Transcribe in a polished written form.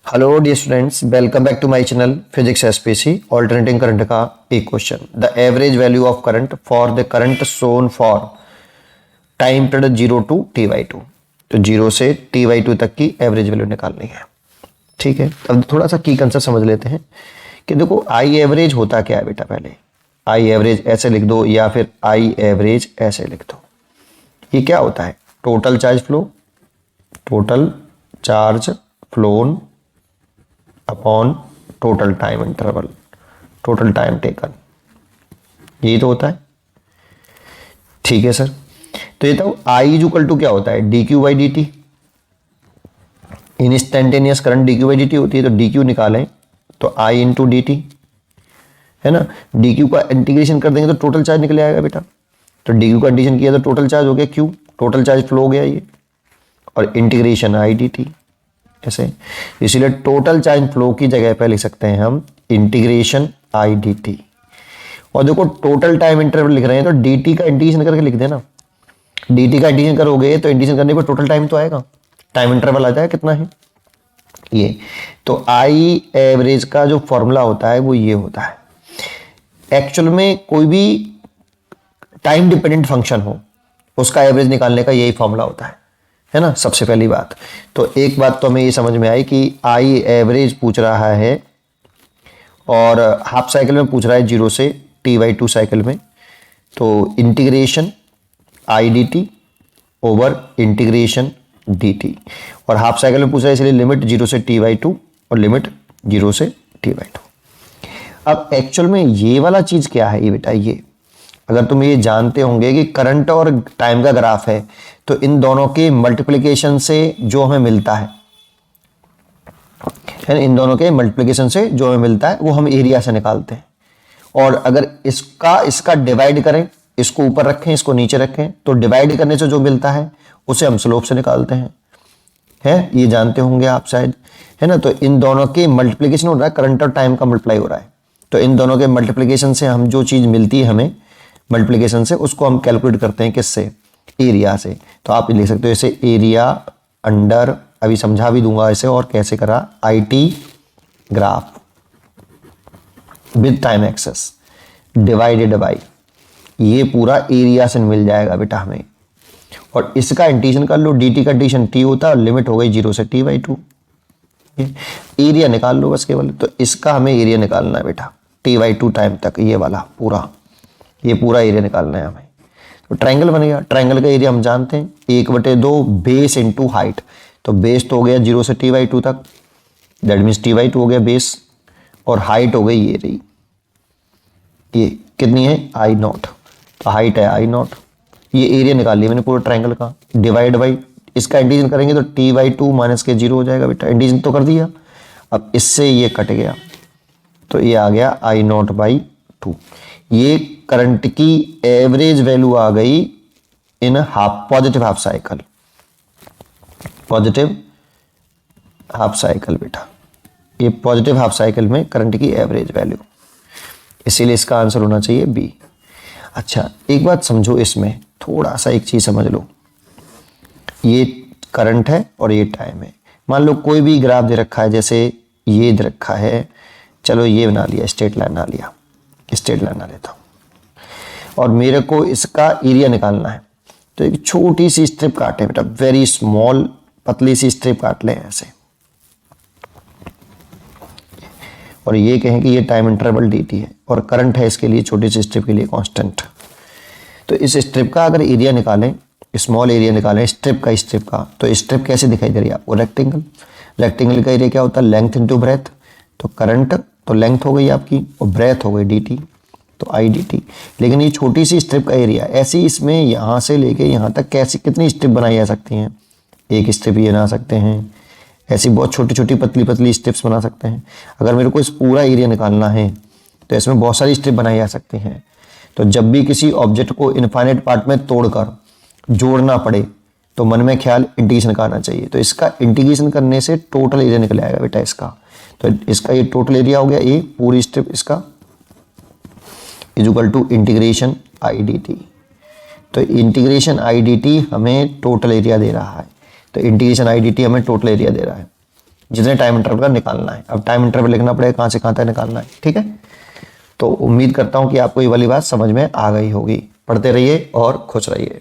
Hello dear students, welcome back to my channel physics SPC alternating current का एक question. The average value of current for the current shown for time period 0 to t/2। तो 0 से t/2 तक की average value निकालनी है। ठीक है, अब थोड़ा सा की कंसेप्ट समझ लेते हैं कि देखो आई एवरेज होता क्या है बेटा। पहले आई एवरेज ऐसे लिख दो या फिर आई एवरेज ऐसे लिख दो। ये क्या होता है? Total charge phloem upon total time interval, total time taken, यही तो होता है। ठीक है सर, तो ये तो आई इज इक्वल टू क्या होता है? D Q by D T. Instantaneous current D Q by D T होती है, तो डी क्यू निकालें तो आई इंटू डी टी है ना। डी क्यू का इंटीग्रेशन कर देंगे तो टोटल चार्ज निकल आएगा बेटा। तो डी क्यू का इंटीग्रेशन किया तो टोटल चार्ज हो गया क्यू, टोटल चार्ज फ्लो हो गया ये, और इंटीग्रेशन आई डी टी ऐसे। इसीलिए टोटल चार्ज फ्लो की जगह पे लिख सकते हैं हम इंटीग्रेशन आई डी टी। और देखो टोटल टाइम इंटरवल लिख रहे हैं तो डी टी का इंटीग्रेशन करके लिख देना। डी टी का इंटीग्रेशन करोगे तो इंटीग्रेशन करने पर टोटल टाइम तो आएगा, टाइम इंटरवल आ जाएगा कितना है ये। तो आई एवरेज का जो फॉर्मूला होता है वो ये होता है। एक्चुअल में कोई भी टाइम डिपेंडेंट फंक्शन हो उसका एवरेज निकालने का यही फॉर्मूला होता है ना। सबसे पहली बात तो एक बात तो हमें ये समझ में आई कि आई एवरेज पूछ रहा है और हाफ साइकिल में पूछ रहा है 0 से t/2 साइकिल में। तो integration I D T over integration D T, और हाफ साइकिल में पूछ रहा है इसलिए लिमिट 0 से t/2 और लिमिट 0 से t/2। अब एक्चुअल में ये वाला चीज क्या है ये बेटा? ये अगर तुम ये जानते होंगे कि करंट और टाइम का ग्राफ है तो इन दोनों के मल्टीप्लिकेशन से जो हमें मिलता है इन दोनों के मल्टीप्लिकेशन से जो हमें मिलता है वो हम एरिया से निकालते हैं। और अगर इसका डिवाइड करें, इसको ऊपर रखें इसको नीचे रखें, तो डिवाइड करने से जो मिलता है उसे हम स्लोप से निकालते हैं। ये जानते होंगे आप शायद, है ना। तो इन दोनों के मल्टीप्लिकेशन हो रहा है, करंट और टाइम का मल्टीप्लाई हो रहा है। तो इन दोनों के मल्टीप्लिकेशन से हम जो चीज मिलती है हमें मल्टीप्लिकेशन से, उसको हम कैलकुलेट करते हैं किससे? एरिया से। तो आप लिख सकते हो इसे एरिया अंडर, अभी समझा भी दूंगा इसे और कैसे करा, I T graph with time axis divided by, ये पूरा एरिया से मिल जाएगा बेटा हमें। और इसका इंटीग्रेशन कर लो, डी टी का इंटीग्रेशन टी होता है और लिमिट हो गई 0 से t/2। एरिया निकाल लो बस केवल। तो इसका हमें एरिया निकालना है बेटा t/2 टाइम तक, ये वाला ये पूरा एरिया निकालना है हमें। तो ट्रायंगल बन गया। ट्रायंगल का एरिया हम जानते हैं 1/2 बेस इंटू हाइट। तो बेस तो हो गया 0 से t/2 तक, दैट मीन्स t/2 हो गया बेस, और हाइट हो गई ये रही, ये कितनी है I0। तो हाइट है I0। ये एरिया निकाल लिया मैंने पूरा ट्रायंगल का। डिवाइड बाई इसका इंटीग्रेशन करेंगे तो t/2 माइनस के 0 हो जाएगा बेटा। इंटीग्रेशन तो कर दिया, अब इससे ये कट गया तो ये आ गया I0/2। ये करंट की एवरेज वैल्यू आ गई in positive half cycle, positive half cycle बेटा। ये पॉजिटिव हाफ साइकिल में करंट की एवरेज वैल्यू, इसीलिए इसका आंसर होना चाहिए बी। अच्छा एक बात समझो, इसमें थोड़ा सा एक चीज समझ लो, ये करंट है और ये टाइम है। मान लो कोई भी ग्राफ दे रखा है, जैसे ये दे रखा है, चलो ये बना लिया, स्ट्रेट लाइन बना लिया, स्ट्रेट लाइन बना लेता हूं, और मेरे को इसका एरिया निकालना है। तो एक छोटी सी स्ट्रिप काटे बेटा, वेरी स्मॉल पतली सी स्ट्रिप काट लें ऐसे, और ये कहें कि ये टाइम इंटरवल dt है और करंट है इसके लिए, छोटी सी स्ट्रिप के लिए कांस्टेंट। तो इस स्ट्रिप का अगर एरिया निकालें, स्मॉल एरिया निकालें स्ट्रिप का, तो स्ट्रिप कैसे दिखाई दे रही है आपको? रेक्टेंगल। रेक्टेंगल का एरिया क्या होता है? Length into breadth. तो करंट तो लेंथ हो गई आपकी और ब्रेथ हो गई dt, तो आई डी टी। लेकिन ये छोटी सी स्ट्रिप का एरिया, ऐसी इसमें यहाँ से लेके यहाँ तक कैसी कितनी स्ट्रिप बनाई जा सकती हैं? एक स्ट्रिप ये बना सकते हैं, ऐसी बहुत छोटी छोटी पतली पतली स्ट्रिप्स बना सकते हैं। अगर मेरे को इस पूरा एरिया निकालना है तो इसमें बहुत सारी स्ट्रिप बनाई जा सकती हैं। तो जब भी किसी ऑब्जेक्ट को इनफाइनाइट पार्ट में तोड़कर जोड़ना पड़े तो मन में ख्याल इंटीग्रेशन का आना चाहिए। तो इसका इंटीग्रेशन करने से टोटल एरिया निकल आएगा बेटा इसका। तो इसका ये टोटल एरिया हो गया, ये पूरी स्ट्रिप इसका is equal to integration I D T. तो इंटीग्रेशन आई डी टी हमें टोटल एरिया दे रहा है। तो इंटीग्रेशन आई डी टी हमें टोटल एरिया दे रहा है। जितने टाइम इंटरवल का निकालना है। अब टाइम इंटरवल लिखना पड़ेगा कहाँ से कहाँ तक निकालना है, ठीक है। तो उम्मीद करता हूँ कि आपको ये वाली बात समझ में आ गई होगी। पढ़ते रहिए और खुश रहिए।